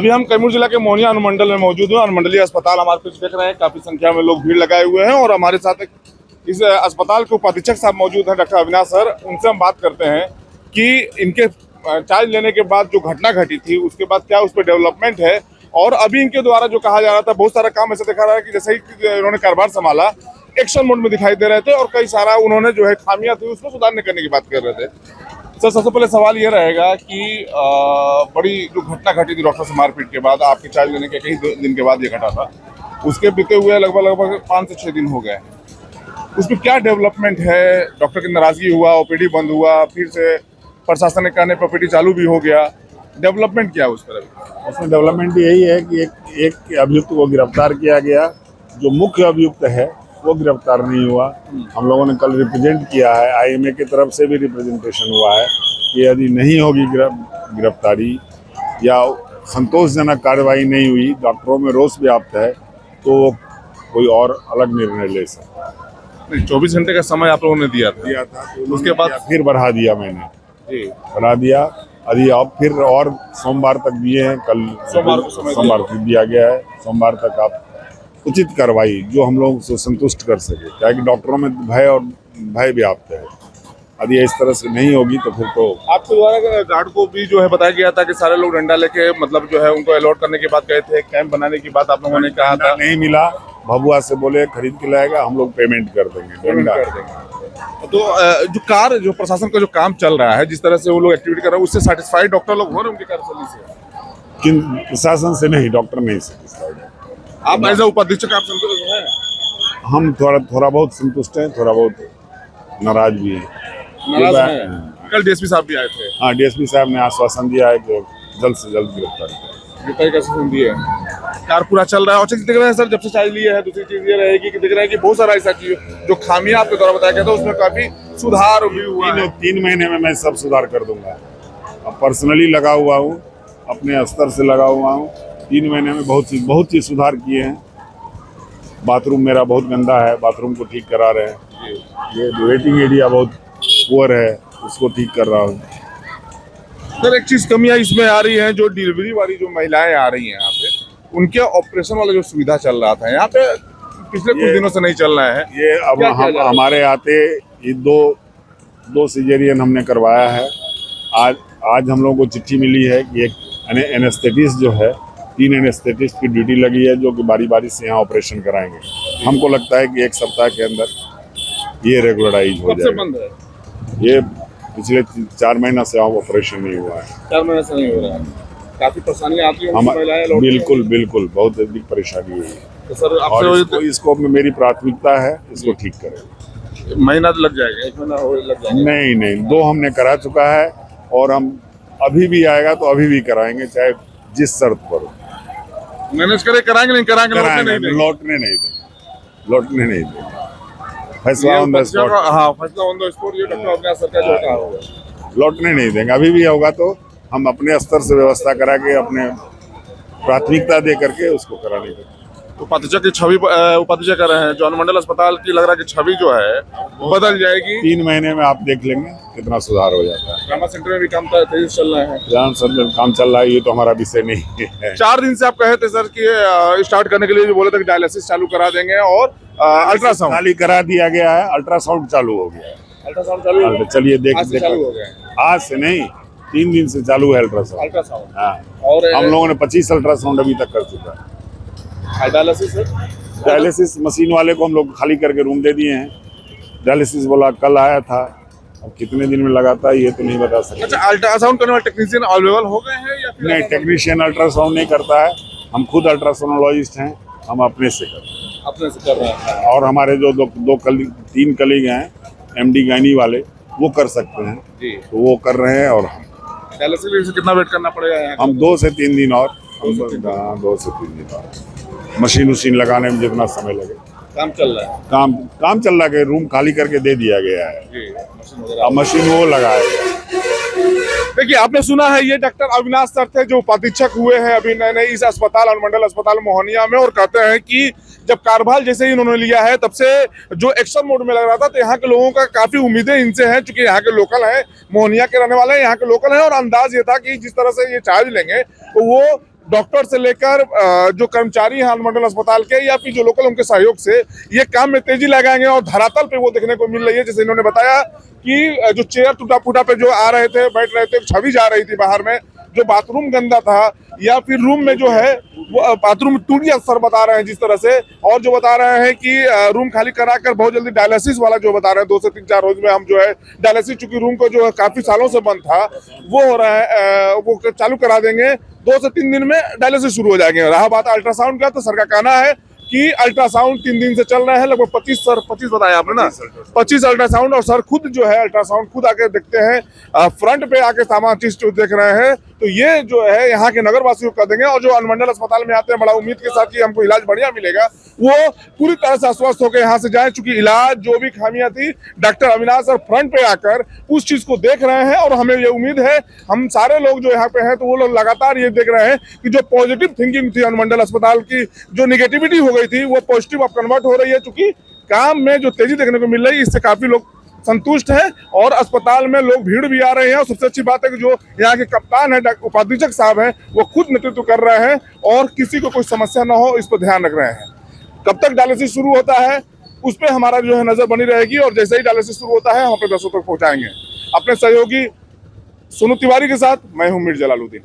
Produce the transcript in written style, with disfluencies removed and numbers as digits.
अभी हम कैमूर जिला के मोहनिया अनुमंडल में मौजूद हैं। अनुमंडलीय अस्पताल हमारे पीछे देख रहे हैं, काफी संख्या में लोग भीड़ लगाए हुए हैं और हमारे साथ इस अस्पताल के उपाधीक्षक साहब मौजूद हैं, डॉक्टर अविनाश सर। उनसे हम बात करते हैं कि इनके चार्ज लेने के बाद जो घटना घटी थी उसके बाद क्या उस पर डेवलपमेंट है और अभी इनके द्वारा जो कहा जा रहा था बहुत सारा काम ऐसा दिखा रहा है कि जैसे ही इन्होंने कारोबार संभाला एक्शन मोड में दिखाई दे रहे थे और कई सारा उन्होंने जो है खामियां थी उसमें सुधारने करने की बात कर रहे थे। सर, सबसे पहले सवाल ये रहेगा कि बड़ी जो घटना घटी थी डॉक्टर से मारपीट के बाद, आपके चार्ज लेने के कई दिन के बाद ये घटा था, उसके बीते हुए लगभग 5 से 6 दिन हो गए। उसमें क्या डेवलपमेंट है? डॉक्टर की नाराजगी हुआ, ओपीडी बंद हुआ, फिर से प्रशासन ने कहने पर ओपीडी चालू भी हो गया। डेवलपमेंट क्या है उस पर? उसमें डेवलपमेंट यही है कि एक अभियुक्त को गिरफ्तार किया गया, जो मुख्य अभियुक्त है वो गिरफ्तार नहीं हुआ। हम लोगों ने कल रिप्रेजेंट किया है, आईएमए की तरफ से भी रिप्रेजेंटेशन हुआ है कि यदि नहीं होगी गिरफ्तारी या संतोषजनक कार्रवाई नहीं हुई, डॉक्टरों में रोष व्याप्त है, तो वो कोई और अलग निर्णय ले सकता है। 24 घंटे का समय आप लोगों ने दिया था तो उसके बाद फिर बढ़ा दिया मैंने जी बढ़ा दिया। अभी अब फिर और सोमवार तक दिए हैं, कल सोमवार को दिया गया है। सोमवार तक आप उचित कार्रवाई जो हम लोग से संतुष्ट कर सके, क्या कि डॉक्टरों में भय व्याप्त है। यदि इस तरह से नहीं होगी तो फिर तो आपके द्वारा गार्ड को भी जो है बताया गया था कि सारे लोग डंडा लेके मतलब जो है उनको अलॉट करने की बात कहे थे, कैंप बनाने की बात आप लोगों ने कहा था। नहीं मिला, भभुआ से बोले खरीद के लाएगा, हम लोग पेमेंट कर देंगे, डंडा कर देंगे। तो जो प्रशासन का जो काम चल रहा है, जिस तरह से वो लोग एक्टिविटी कर रहे हैं, उससे सैटिस्फाइड डॉक्टर लोग हो रहे हैं उनकी कार्यशैली से? किन प्रशासन से नहीं, डॉक्टर नहीं सेटिस्फाइड है। आप एज ए उपाधीक्षक आप संतुष्ट हैं? हम थोड़ा बहुत संतुष्ट हैं, थोड़ा बहुत नाराज भी हैं। कल डीएसपी साहब भी आए थे। हाँ, डीएसपी साहब ने आश्वासन दिया है कि जल्द से जल्द गिरफ्तार करें। कार पूरा चल रहा है और चीज दिख रहा है सर, जब से चार्ज लिए है। दूसरी चीज ये रहेगी कि दिख रहा है कि बहुत सारा ऐसा चीज जो खामियां आपके द्वारा बताया गया था उसमें काफी सुधार भी हुआ है। 3 महीने में मैं सब सुधार कर दूंगा। अब पर्सनली लगा हुआ हूँ, अपने स्तर से लगा हुआ हूँ। 3 महीने में बहुत चीज सुधार किए हैं। बाथरूम मेरा बहुत गंदा है, बाथरूम को ठीक करा रहे हैं। ये वेटिंग एरिया बहुत पुअर है, उसको ठीक कर रहा हूँ। सर, एक चीज कमियां इसमें आ रही है, जो डिलीवरी वाली जो महिलाएं आ रही हैं यहाँ पे, उनके ऑपरेशन वाला जो सुविधा चल रहा था यहाँ पे पिछले कुछ दिनों से नहीं चल रहा है। ये अब हम हमारे आते ये दो सिजेरियन हमने करवाया है। आज हम लोगों को चिट्ठी मिली है कि एक एनेस्थेटिस्ट जो है, 3 एनेस्थेटिस्ट की ड्यूटी लगी है जो कि बारी बारी से यहाँ ऑपरेशन कराएंगे। हमको लगता है कि 1 सप्ताह के अंदर ये रेगुलराइज हो जाएगा। ये पिछले 4 महीना से ऑपरेशन नहीं हुआ है। 4 महीने से नहीं हो रहा है। काफी परेशानियां आती हैं। बिल्कुल बहुत अधिक परेशानी हुई है। तो सर और इसको मेरी प्राथमिकता है, इसको ठीक करें। महीना तो लग जाएगा, 1 महीना लग जाएगा। नहीं, 2 हमने करा चुका है और हम अभी भी आएगा तो अभी भी कराएंगे, चाहे जिस शर्त पर हो। मैनेज कराएंगे नहीं कराएंगे, लौटने नहीं देंगे। फैसला ऑन द स्पॉट। हाँ, फैसला ऑन द स्पॉट। ये डॉक्टर अविनाश सर का जो कहा होगा, लौटने नहीं देंगे। अभी भी होगा तो हम अपने स्तर से व्यवस्था करा के, अपने प्राथमिकता दे करके उसको कराने के। उपाधीक्षक की छवि उपाधीक्षक कर रहे हैं, जो अनुमंडल अस्पताल की लग रहा है कि छवि जो है बदल जाएगी। 3 महीने में आप देख लेंगे कितना सुधार हो जाता है। ट्रामा सेंटर में भी काम तेजी से चल रहा है। ध्यान सर काम चल रहा है, ये तो हमारा विषय नहीं है। 4 दिन से आप कहे थे सर कि स्टार्ट करने के लिए जो बोले थे कि डायलिसिस चालू करा देंगे और अल्ट्रासाउंड खाली करा दिया गया है। अल्ट्रासाउंड चालू हो गया है। अल्ट्रासाउंड चालू हो गया? चलिए देख चालू हो गया। आज से नहीं, 3 दिन से चालू है अल्ट्रासाउंड। हाँ, और हम लोगों ने 25 अल्ट्रासाउंड अभी तक कर चुका है। डायलिसिस मशीन वाले को हम लोग खाली करके रूम दे दिए हैं। डायलिसिस बोला कल आया था, अब कितने दिन में लगाता है ये तो नहीं बता सकते। अच्छा, अल्ट्रासाउंड करने वाले टेक्नीशियन अवेलेबल हो गए हैं या फिर? नहीं, टेक्नीशियन अल्ट्रासाउंड नहीं करता है। हम खुद अल्ट्रासाउंडोलॉजिस्ट हैं, हम अपने से करते हैं। अपने से कर रहे हैं। और हमारे जो 3 कलीग हैं एमडी गायनी वाले, वो कर सकते हैं जी, तो वो कर रहे हैं। और हम डायलिसिस से कितना वेट करना पड़ेगा? हम 2 से 3 दिन और 2 से 3 दिन और मशीन उशीन लगाने में जितना समय लगे। काम चल रहा है। काम चल रहा है। रूम खाली करके दे दिया गया है जी, अब मशीन वो लगाएगा। देखिए, आपने सुना है, ये डॉक्टर अविनाश सर थे जो उपाधीक्षक हुए हैं अभी नए इस अस्पताल अनुमंडल अस्पताल मोहनिया में, और कहते हैं कि जब कार्यभार जैसे ही इन्होंने लिया है तब से जो एक्शन मोड में लग रहा था, तो यहाँ के लोगों का काफी उम्मीदें इनसे हैं, क्योंकि यहाँ के लोकल हैं, मोहनिया के रहने वाले हैं, यहाँ के लोकल हैं, और अंदाज ये था कि जिस तरह से ये चार्ज लेंगे तो वो डॉक्टर से लेकर जो कर्मचारी हैं अनुमंडल अस्पताल के या फिर जो लोकल उनके सहयोग से ये काम में तेजी लगाएंगे और धरातल पे वो देखने को मिल रही है। जैसे इन्होंने बताया कि जो चेयर टूटा फूटा पे जो आ रहे थे बैठ रहे थे, छवि जा रही थी बाहर में, जो बाथरूम गंदा था या फिर रूम में जो है वो बाथरूम टूट गया सर बता रहे हैं जिस तरह से, और जो बता रहे हैं कि रूम खाली कराकर बहुत जल्दी डायलिसिस वाला जो बता रहे हैं 2 से 3-4 रोज में हम जो है डायलिसिस, चूंकि रूम को जो है काफी सालों से बंद था वो हो रहा है, वो चालू करा देंगे। 2 से 3 दिन में डायलिसिस शुरू हो जाएंगे। रहा बात अल्ट्रासाउंड का, तो सर का कहना है कि अल्ट्रासाउंड 3 दिन से चल रहा है, लगभग 25 बताया आपने ना, 25 अल्ट्रासाउंड, और सर खुद जो है अल्ट्रासाउंड खुद आके देखते हैं, फ्रंट पे आके सामान चीज देख रहे हैं। तो ये जो है यहाँ के नगर वासियों को कर देंगे, और जो अनुमंडल अस्पताल में आते हैं बड़ा उम्मीद के साथ कि हमको इलाज बढ़िया मिलेगा, वो पूरी तरह से आश्वस्त होकर यहाँ से जाए। चूंकि इलाज जो भी खामियां थी डॉक्टर अविनाश सर फ्रंट पे आकर उस चीज को देख रहे हैं, और हमें ये उम्मीद है, हम सारे लोग जो यहाँ पे हैं तो वो लोग लगातार ये देख रहे हैं कि जो पॉजिटिव थिंकिंग थी अनुमंडल अस्पताल की, जो निगेटिविटी हो गई थी, वो पॉजिटिव अब कन्वर्ट हो रही है। चूंकि काम में जो तेजी देखने को मिल रही है इससे काफी लोग संतुष्ट है, और अस्पताल में लोग भीड़ भी आ रहे हैं। और सबसे अच्छी बात है कि जो यहाँ के कप्तान है उपाधीक्षक साहब हैं, वो खुद नेतृत्व कर रहे हैं और किसी को कोई समस्या ना हो इस पर ध्यान रख रहे हैं। कब तक डायलिसिस शुरू होता है उस पर हमारा जो है नजर बनी रहेगी, और जैसे ही डायलिसिस शुरू होता है हम अपने दर्शकों तक पहुंचाएंगे। अपने सहयोगी सोनू तिवारी के साथ मैं हूं मीर जलालुद्दीन।